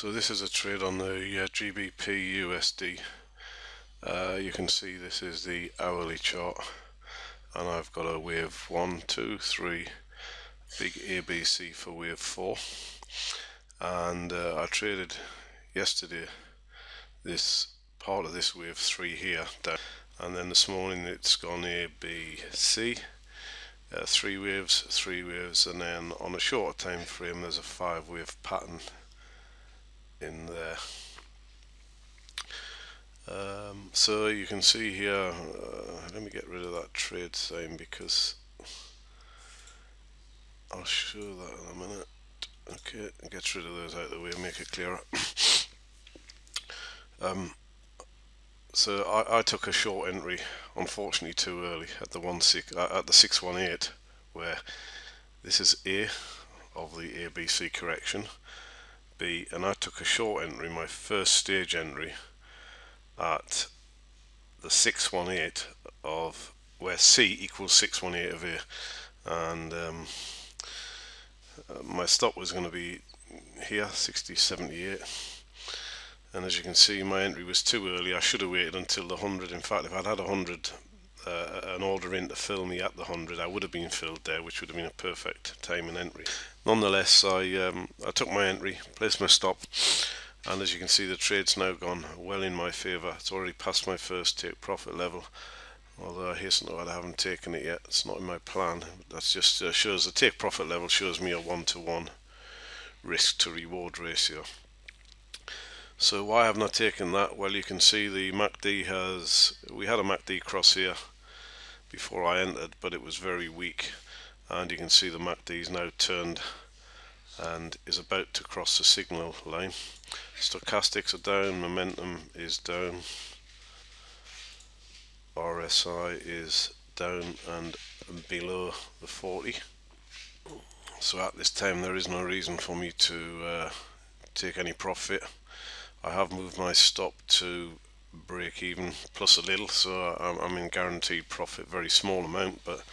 So this is a trade on the GBPUSD. You can see this is the hourly chart, and I've got a wave 1, 2, 3, big ABC for wave 4, and I traded yesterday this part of this wave 3 here down, and then this morning it's gone A, B, C, 3 waves, and then on a shorter time frame there's a 5-wave pattern in there. So you can see here, let me get rid of that trade sign because I'll show that in a minute. Okay, get rid of those out of the way, make it clearer. So I took a short entry, unfortunately too early, at the 618, where this is A of the ABC correction, B, and I took a short entry, my first stage entry, at the 618 of where C equals 618 of A, and my stop was going to be here, 60.78, and as you can see my entry was too early. I should have waited until the 100. In fact, if I'd had 100 an order in to fill me at the 100, I would have been filled there, which would have been a perfect timing entry. Nonetheless, I took my entry, placed my stop, and as you can see the trade's now gone well in my favour. It's already past my first take profit level, although I hasten to add I haven't taken it yet. It's not in my plan. That's just shows the take profit level shows me a 1-to-1 risk to reward ratio. So why haven't I taken that? Well, you can see the MACD we had a MACD cross here before I entered, but it was very weak, and you can see the MACD is now turned and is about to cross the signal line. Stochastics are down, momentum is down, RSI is down and below the 40. So at this time there is no reason for me to take any profit. I have moved my stop to break even plus a little, so I'm in guaranteed profit, very small amount, but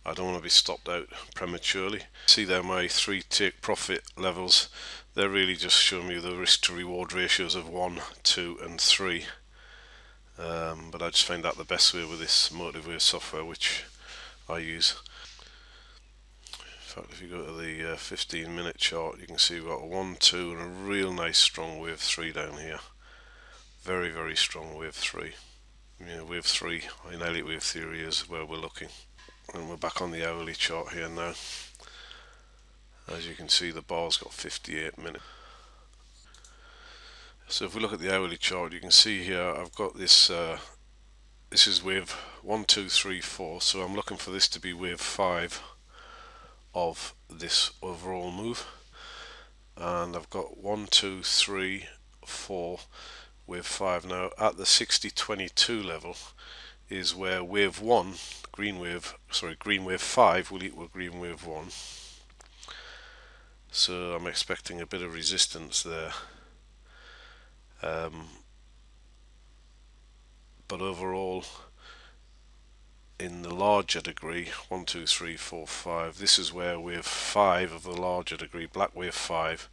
I don't want to be stopped out prematurely. See there my 3 take profit levels, they're really just showing me the risk to reward ratios of 1, 2 and 3, but I just find that the best way with this MotiveWave software which I use. In fact, if you go to the 15-minute chart, you can see we've got a 1, 2 and a real nice strong wave 3 down here. Very, very strong wave 3. Yeah, wave 3 in elite wave theory is where we're looking. And we're back on the hourly chart here now. As you can see, the bar's got 58 minutes. So if we look at the hourly chart, you can see here I've got this, this is wave 1, 2, 3, 4, so I'm looking for this to be wave 5 of this overall move, and I've got 1, 2, 3, 4, wave 5. Now at the 60.22 level is where wave 1, green wave 5 will equal green wave 1, so I'm expecting a bit of resistance there, but overall in the larger degree, 1, 2, 3, 4, 5, this is where wave 5 of the larger degree, black wave 5,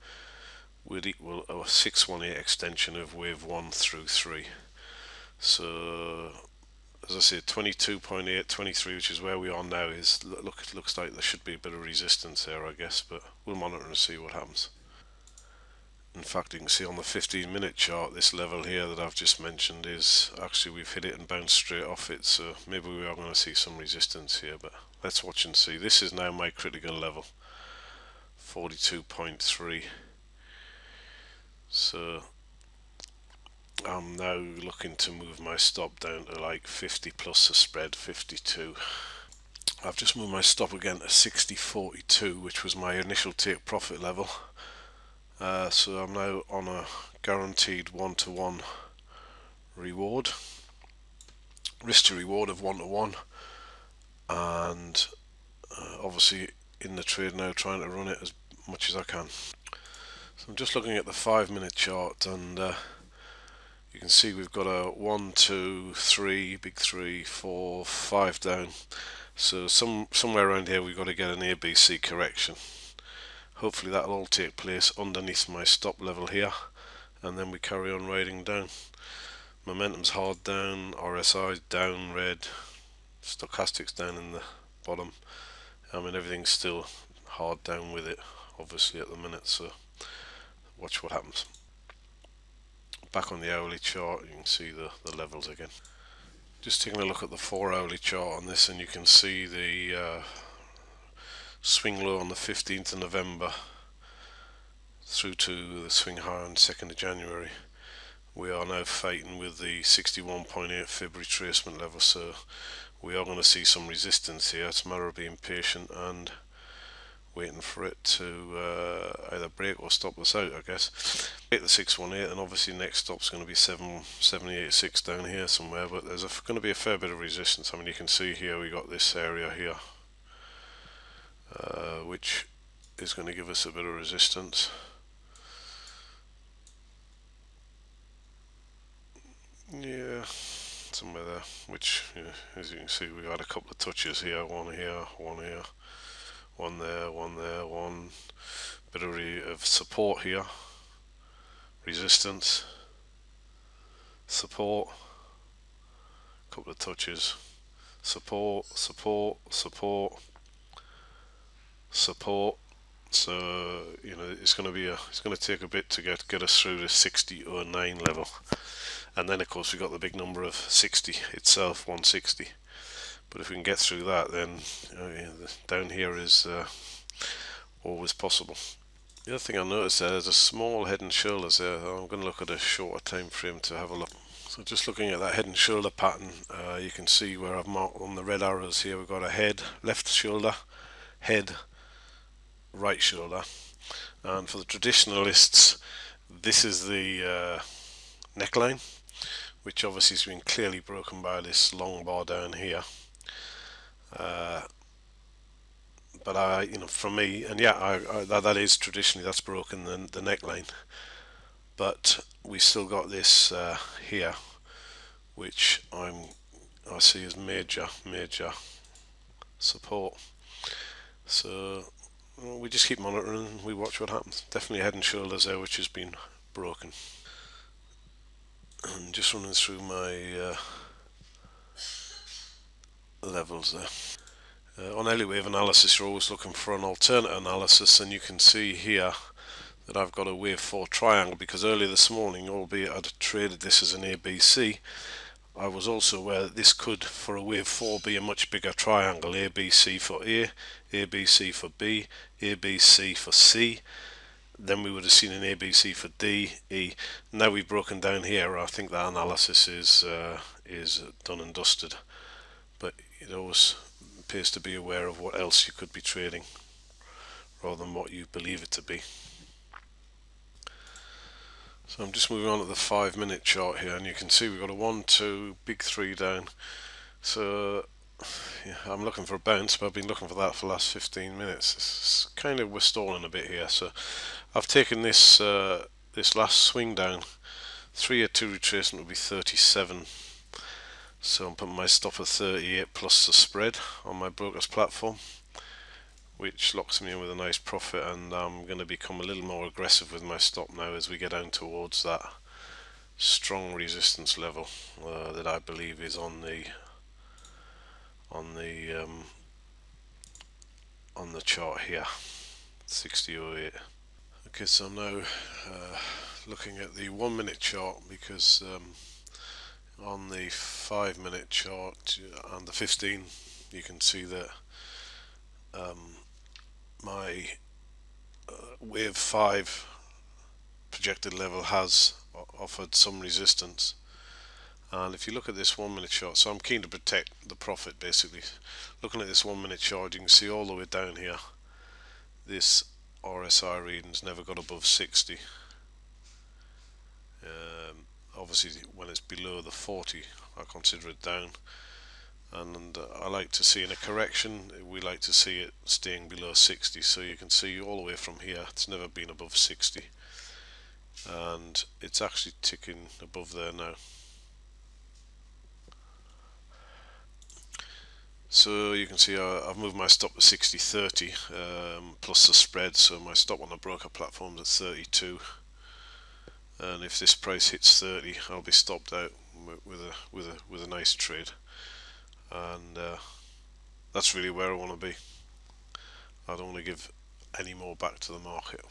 would equal a 618 extension of wave 1 through 3. So as I said, 22.8, 23, which is where we are now, is looks like there should be a bit of resistance there, I guess, but we'll monitor and see what happens. In fact, you can see on the 15-minute chart, this level here that I've just mentioned is actually, we've hit it and bounced straight off it, so maybe we are going to see some resistance here, but let's watch and see. This is now my critical level, 42.3. So I'm now looking to move my stop down to like 50 plus a spread, 52. I've just moved my stop again to 60.42, which was my initial take profit level. So I'm now on a guaranteed 1-to-1 reward, risk to reward of 1-to-1, and obviously in the trade now trying to run it as much as I can. So I'm just looking at the 5-minute chart, and you can see we've got a 1, 2, 3, big 3, 4, 5 down, so somewhere around here we've got to get an ABC correction. Hopefully that'll all take place underneath my stop level here, and then we carry on riding down. Momentum's hard down, RSI's down red, stochastic's down in the bottom. I mean, everything's still hard down with it, obviously, at the minute, so watch what happens. Back on the hourly chart, you can see the levels again. Just taking a look at the 4-hourly chart on this, and you can see the swing low on the 15th of November through to the swing high on 2nd of January. We are now fighting with the 61.8 Fib retracement level, so we are going to see some resistance here. It's a matter of being patient and waiting for it to either break or stop us out, I guess. Hit the 618, and obviously next stop's going to be 786 down here somewhere, but there's going to be a fair bit of resistance. I mean, you can see here we got this area here, which is going to give us a bit of resistance. Yeah, somewhere there, which, as you can see, we got a couple of touches here, one here, one here, one there, one there, one bit of support here, resistance, support, couple of touches, support, support, support, support. So it's going to take a bit to get us through the 60.09 level, and then of course we got the big number of 60 itself, 160. But if we can get through that, then down here is always possible. The other thing I noticed there's a small head and shoulders there. I'm going to look at a shorter time frame to have a look. So just looking at that head and shoulder pattern, you can see where I've marked on the red arrows here. We've got a head, left shoulder, head, right shoulder. And for the traditionalists, this is the neckline, which obviously has been clearly broken by this long bar down here. But for me, and yeah, that is traditionally, that's broken the neckline. But we still got this here, which I see as major support. So we just keep monitoring and we watch what happens. Definitely head and shoulders there, which has been broken. And just running through my levels there. On early wave analysis, you're always looking for an alternate analysis, and you can see here that I've got a wave 4 triangle, because earlier this morning, albeit I'd traded this as an ABC, I was also aware that this could, for a wave 4, be a much bigger triangle. ABC for A, ABC for B, ABC for C. Then we would have seen an ABC for D, E. Now we've broken down here. I think that analysis is done and dusted. But it always pays to be aware of what else you could be trading rather than what you believe it to be. So I'm just moving on to the 5-minute chart here, and you can see we've got a 1, 2, big 3 down. So yeah, I'm looking for a bounce, but I've been looking for that for the last 15 minutes. It's kind of, we're stalling a bit here. So I've taken this this last swing down. 3 2 retracement would be 37. So I'm putting my stop at 38 plus the spread on my broker's platform, which locks me in with a nice profit, and I'm going to become a little more aggressive with my stop now as we get down towards that strong resistance level that I believe is on the chart here, 60.08. Okay, so I'm now looking at the 1-minute chart, because on the 5-minute chart and the 15, you can see that my wave 5 projected level has offered some resistance. And if you look at this 1-minute chart, so I'm keen to protect the profit basically. Looking at this 1-minute chart, you can see all the way down here, this RSI reading's never got above 60. Obviously when it's below the 40, I consider it down. And I like to see in a correction, we like to see it staying below 60. So you can see all the way from here, it's never been above 60. And it's actually ticking above there now. So you can see I've moved my stop to 60.30 plus the spread, so my stop on the broker platform is at 32, and if this price hits 30, I'll be stopped out with a nice trade, and that's really where I want to be. I don't want to give any more back to the market.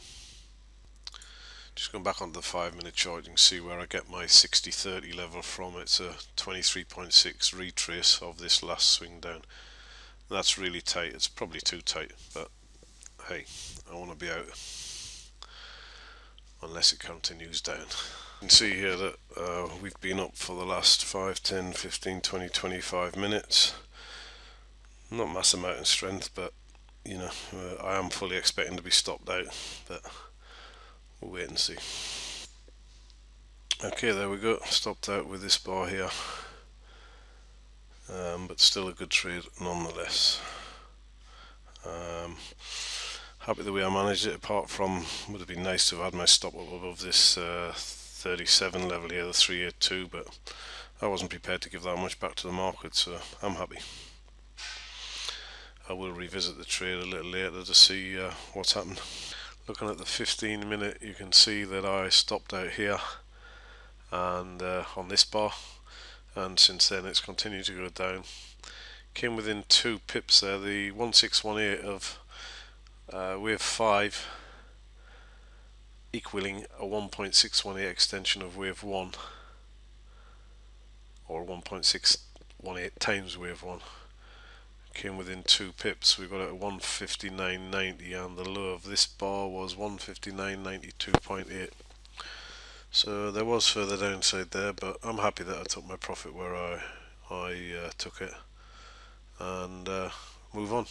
Just going back onto the 5-minute chart, you can see where I get my 60-30 level from. It's a 23.6 retrace of this last swing down. That's really tight. It's probably too tight, but hey, I want to be out unless it continues down. You can see here that we've been up for the last 5, 10, 15, 20, 25 minutes. Not massive amount of strength, but you know, I am fully expecting to be stopped out, but we'll wait and see. Okay, there we go, stopped out with this bar here, but still a good trade nonetheless. Happy the way I managed it, apart from would have been nice to have had my stop up above this 37 level here, the 382, but I wasn't prepared to give that much back to the market, so I'm happy. I will revisit the trade a little later to see what's happened. Looking at the 15-minute, you can see that I stopped out here and on this bar, and since then it's continued to go down. Came within 2 pips there, the 1618 of wave 5 equaling a 1.618 extension of wave 1, or 1.618 times wave 1. Came within 2 pips. We got it at 159.90, and the low of this bar was 159.92.8. so there was further downside there, but I'm happy that I took my profit where I took it, and move on.